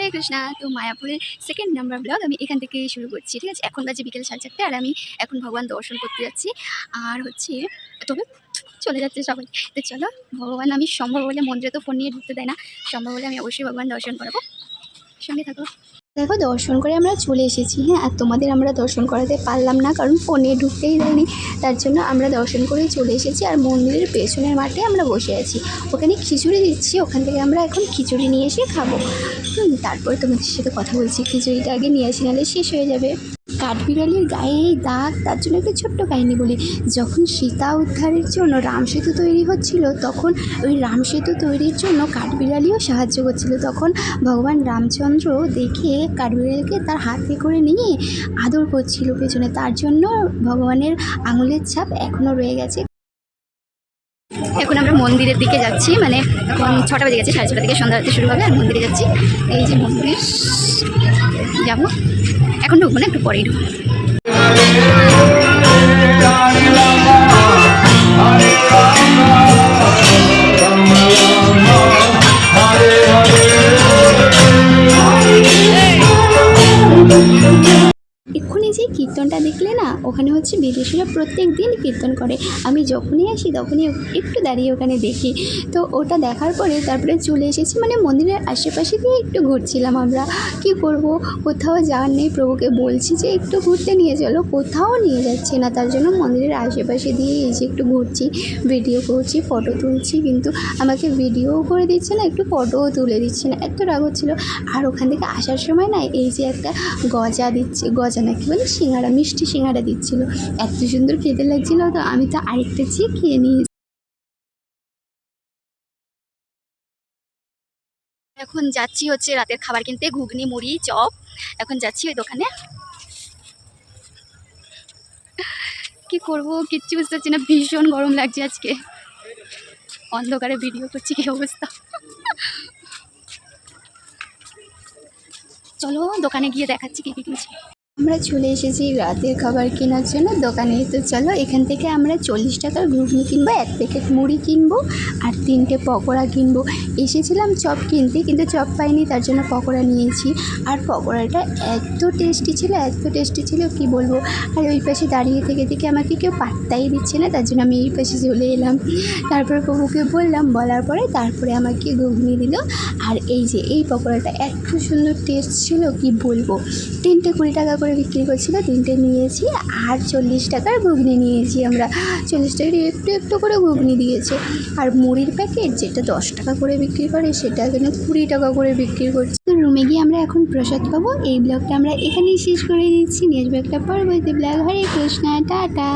হরে কৃষ্ণা। তো মায়াপুরের second number blog আমি এখান থেকে শুরু করছি, ঠিক আছে। এখন বাজে বিকেল 4:30 আর আমি এখন ভগবান দর্শন করতে যাচ্ছি। আর হচ্ছে তবে চলে যাচ্ছে সবাই। তো চলো, ভগবান আমি সম্ভব হলে, মন্দিরে তো ফোন নিয়ে ঢুকতে দেয় না, সম্ভব হলে আমি অবশ্যই ভগবান দর্শন করাবো, সঙ্গে থাকো। দেখো, দর্শন করে আমরা চলে এসেছি, হ্যাঁ। আর তোমাদের আমরা দর্শন করাতে পারলাম না, কারণ ফোনে ঢুকতেই দেয়নি। তার জন্য আমরা দর্শন করেই চলে এসেছি। আর মন্দিরের পেছনের মাঠে আমরা বসে আছি, ওখানে খিচুড়ি দিচ্ছি, ওখান থেকে আমরা এখন খিচুড়ি নিয়ে এসে খাবো। তারপরে তোমাদের সাথে কথা বলছি। খিচুড়িটা আগে নিয়ে আসি, নাহলে শেষ হয়ে যাবে। কাঠবিড়ালির গায়ে এই দাগ, তার জন্য একটা ছোট্ট কাহিনী বলি। যখন সীতা উদ্ধারের জন্য রাম সেতু তৈরি হচ্ছিল, তখন ওই রাম সেতু তৈরির জন্য কাঠবিড়ালিও সাহায্য করছিল। তখন ভগবান রামচন্দ্র দেখে কাঠবিড়ালিকে তার হাতে করে নিয়ে আদর করছিল পেছনে, তার জন্য ভগবানের আঙুলের ছাপ এখনও রয়ে গেছে। এখন আমরা মন্দিরের দিকে যাচ্ছি, মানে এখন 6টা বেজে গেছে, 6:30 থেকে সন্ধ্যা আরতি শুরু হবে। আর মন্দিরে যাচ্ছি, এই যে মন্দির যাবো। এখন ঢুকবো না, একটু পরেই ঢুকবো। এক্ষুনি যে কীর্তনটা দেখলে না, ওখানে হচ্ছে বিদেশিরা প্রত্যেক দিন কীর্তন করে। আমি যখনই আসি তখনই একটু দাঁড়িয়ে ওখানে দেখি। তো ওটা দেখার পরে তারপরে চলে এসেছি, মানে মন্দিরের আশেপাশে দিয়ে একটু ঘুরছিলাম। আমরা কি করব, কোথাও যাওয়ার নেই। প্রভুকে বলছি যে একটু ঘুরতে নিয়ে চলো, কোথাও নিয়ে যাচ্ছে না। তার জন্য মন্দিরের আশেপাশে দিয়ে এই যে একটু ঘুরছি, ভিডিও করছি, ফটো তুলছি, কিন্তু আমাকে ভিডিওও করে দিচ্ছে না, একটু ফটোও তুলে দিচ্ছে না, এত রাগ হচ্ছিলো। আর ওখান থেকে আসার সময় না, এই যে একটা গজা দিচ্ছে, গজা না কি বলে, সিঙ্গাড়া, মিষ্টি সিঙ্গাড়া দিচ্ছিলো, এত সুন্দর খেতে লাগছিলো। তো আমি তো আরেকটা চেয়ে খেয়ে নিই। এখন যাচ্ছি হচ্ছে রাতের খাবার কিনতে, ঘুগনি, মুড়ি, চপ। এখন যাচ্ছি ওই দোকানে। কি করব কিচ্ছু বুঝতে পারছি না, ভীষণ গরম লাগছে আজকে, অন্ধকারে ভিডিও করছি, কি অবস্থা। চলো দোকানে গিয়ে দেখাচ্ছি কি কি কিনছি। আমরা চলে এসেছি রাতের খাবার কেনার জন্য দোকানে। তো চলো, এখান থেকে আমরা 40 টাকার ঘুগনি কিনবো, 1 প্যাকেট মুড়ি কিনবো, আর 3টে পকোড়া কিনবো। এসেছিলাম চপ কিনতে, কিন্তু চপ পাইনি, তার জন্য পকোড়া নিয়েছি। আর পকোড়াটা এত টেস্টি ছিল, এত টেস্টি ছিল কি বলবো। আর ওই পাশে দাঁড়িয়ে থেকে থেকে আমাকে কেউ পাত্তাই দিচ্ছে না, তার জন্য আমি এই পাশে চলে এলাম। তারপর প্রভুকে বললাম, বলার পরে তারপরে আমাকে ঘুগনি দিল। আর এই যে এই পকোড়াটা এত সুন্দর টেস্ট ছিল কি বলবো। 3টে 20 টাকা করে বিক্রি করছিল, 3টে নিয়েছি। আর 40 টাকার ঘুগনি নিয়েছি আমরা, 40 টাকার একটু একটু করে ঘুগনি দিয়েছে। আর মুড়ির প্যাকেট যেটা 10 টাকা করে বিক্রি করে, সেটা এখানে 20 টাকা করে বিক্রি করছে। তো রুমে গিয়ে আমরা এখন প্রসাদ পাবো। এই ব্লগটা আমরা এখানেই শেষ করে দিচ্ছি, নিয়ে আসবো একটা পরবর্তী ব্লগ। হরে কৃষ্ণা, টাটা।